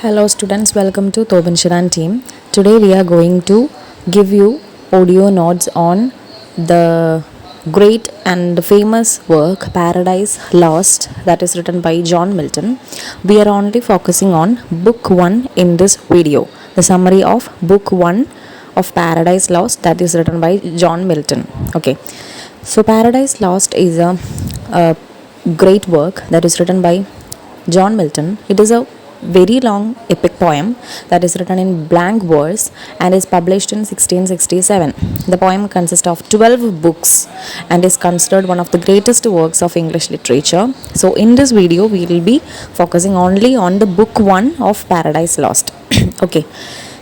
Hello students, welcome to Tobinshiran team. Today we are going to give you audio notes on the great and famous work Paradise Lost that is written by John Milton. We are only focusing on book 1 in this video. The summary of book 1 of Paradise Lost that is written by John Milton. Okay. So Paradise Lost is a great work that is written by John Milton. It is a very long epic poem that is written in blank verse and is published in 1667. The poem consists of 12 books and is considered one of the greatest works of English literature. So in this video we will be focusing only on the book 1 of Paradise Lost. Okay.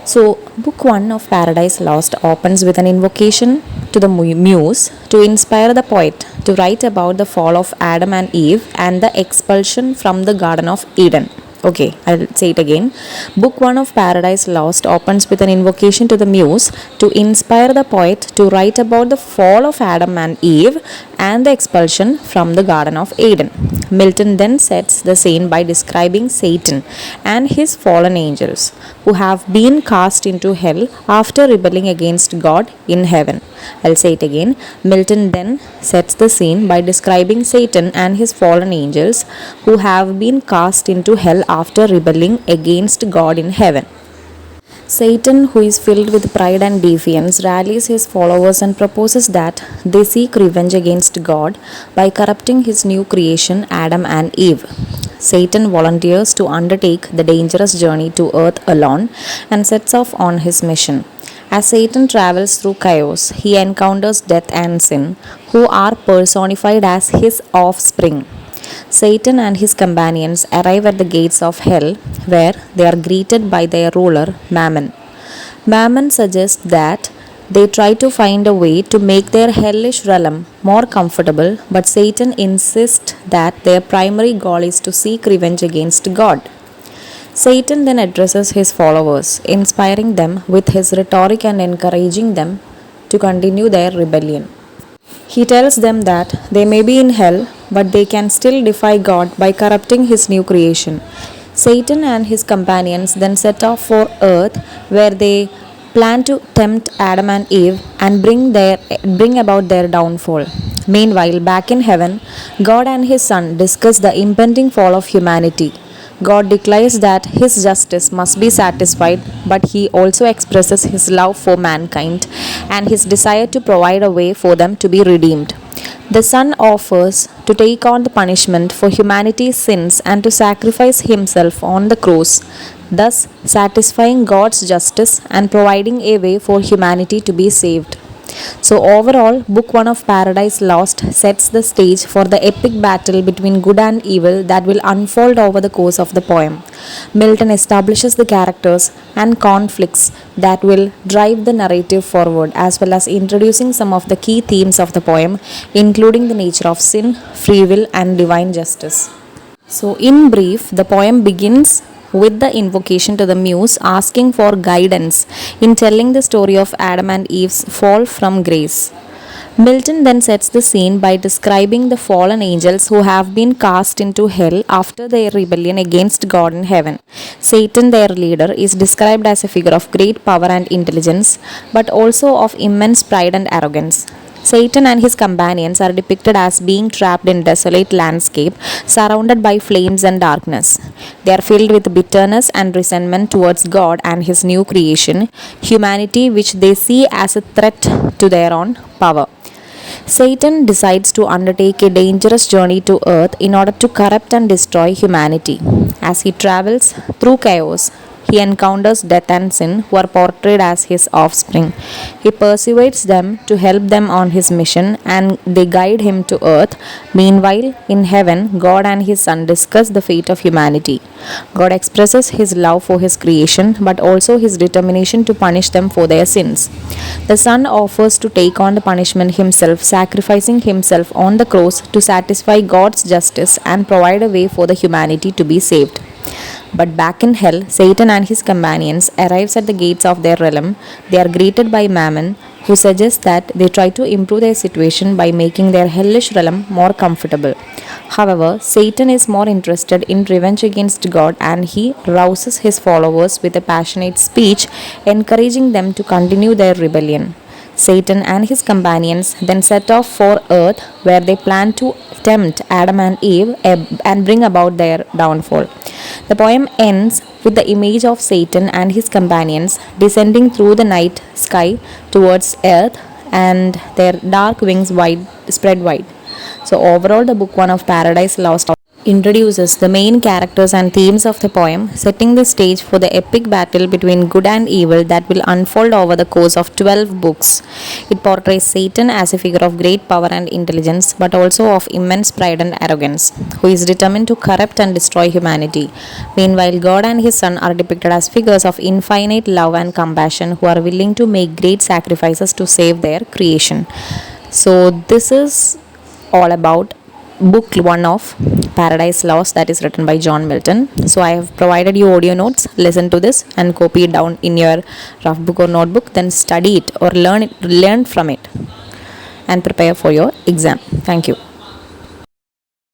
So book 1 of Paradise Lost opens with an invocation to the muse to inspire the poet to write about the fall of Adam and Eve and the expulsion from the Garden of Eden. Okay, I'll say it again. Book 1 of Paradise Lost opens with an invocation to the muse to inspire the poet to write about the fall of Adam and Eve and the expulsion from the Garden of Eden. Milton then sets the scene by describing Satan and his fallen angels who have been cast into hell after rebelling against God in heaven. I'll say it again. Milton then sets the scene by describing Satan and his fallen angels who have been cast into hell after rebelling against God in heaven. Satan, who is filled with pride and defiance, rallies his followers and proposes that they seek revenge against God by corrupting his new creation, Adam and Eve. Satan volunteers to undertake the dangerous journey to earth alone and sets off on his mission. As Satan travels through chaos, he encounters death and sin, who are personified as his offspring. Satan and his companions arrive at the gates of hell, where they are greeted by their ruler, Mammon. Mammon suggests that they try to find a way to make their hellish realm more comfortable, but Satan insists that their primary goal is to seek revenge against God. Satan then addresses his followers, inspiring them with his rhetoric and encouraging them to continue their rebellion. He tells them that they may be in hell, but they can still defy God by corrupting his new creation. Satan and his companions then set off for earth, where they plan to tempt Adam and Eve and bring about their downfall. Meanwhile, back in heaven, God and his Son discuss the impending fall of humanity. God declares that his justice must be satisfied, but he also expresses his love for mankind and his desire to provide a way for them to be redeemed. The Son offers to take on the punishment for humanity's sins and to sacrifice himself on the cross, thus satisfying God's justice and providing a way for humanity to be saved. So overall, Book 1 of Paradise Lost sets the stage for the epic battle between good and evil that will unfold over the course of the poem. Milton establishes the characters and conflicts that will drive the narrative forward, as well as introducing some of the key themes of the poem, including the nature of sin, free will, and divine justice. So in brief, the poem begins with the invocation to the muse asking for guidance in telling the story of Adam and Eve's fall from grace. Milton then sets the scene by describing the fallen angels who have been cast into hell after their rebellion against God in heaven. Satan, their leader, is described as a figure of great power and intelligence, but also of immense pride and arrogance. Satan and his companions are depicted as being trapped in desolate landscape surrounded by flames and darkness. They are filled with bitterness and resentment towards God and his new creation, humanity, which they see as a threat to their own power. Satan decides to undertake a dangerous journey to earth in order to corrupt and destroy humanity. As he travels through chaos, he encounters death and sin, who are portrayed as his offspring. He persuades them to help them on his mission and they guide him to earth. Meanwhile, in heaven, God and his Son discuss the fate of humanity. God expresses his love for his creation, but also his determination to punish them for their sins. The Son offers to take on the punishment himself, sacrificing himself on the cross to satisfy God's justice and provide a way for the humanity to be saved. But back in hell, Satan and his companions arrives at the gates of their realm. They are greeted by Mammon, who suggests that they try to improve their situation by making their hellish realm more comfortable. However, Satan is more interested in revenge against God, and he rouses his followers with a passionate speech, encouraging them to continue their rebellion. Satan and his companions then set off for Earth, where they plan to tempt Adam and Eve and bring about their downfall. The poem ends with the image of Satan and his companions descending through the night sky towards Earth, and their dark wings spread wide. So, overall, the book 1 of Paradise Lost introduces the main characters and themes of the poem, setting the stage for the epic battle between good and evil that will unfold over the course of 12 books. It portrays Satan as a figure of great power and intelligence, but also of immense pride and arrogance, who is determined to corrupt and destroy humanity. Meanwhile, God and his Son are depicted as figures of infinite love and compassion who are willing to make great sacrifices to save their creation. So, this is all about book 1 of Paradise Lost, that is written by John Milton. So I have provided you audio notes. Listen to this and copy it down in your rough book or notebook, then study it or learn from it and prepare for your exam. Thank you.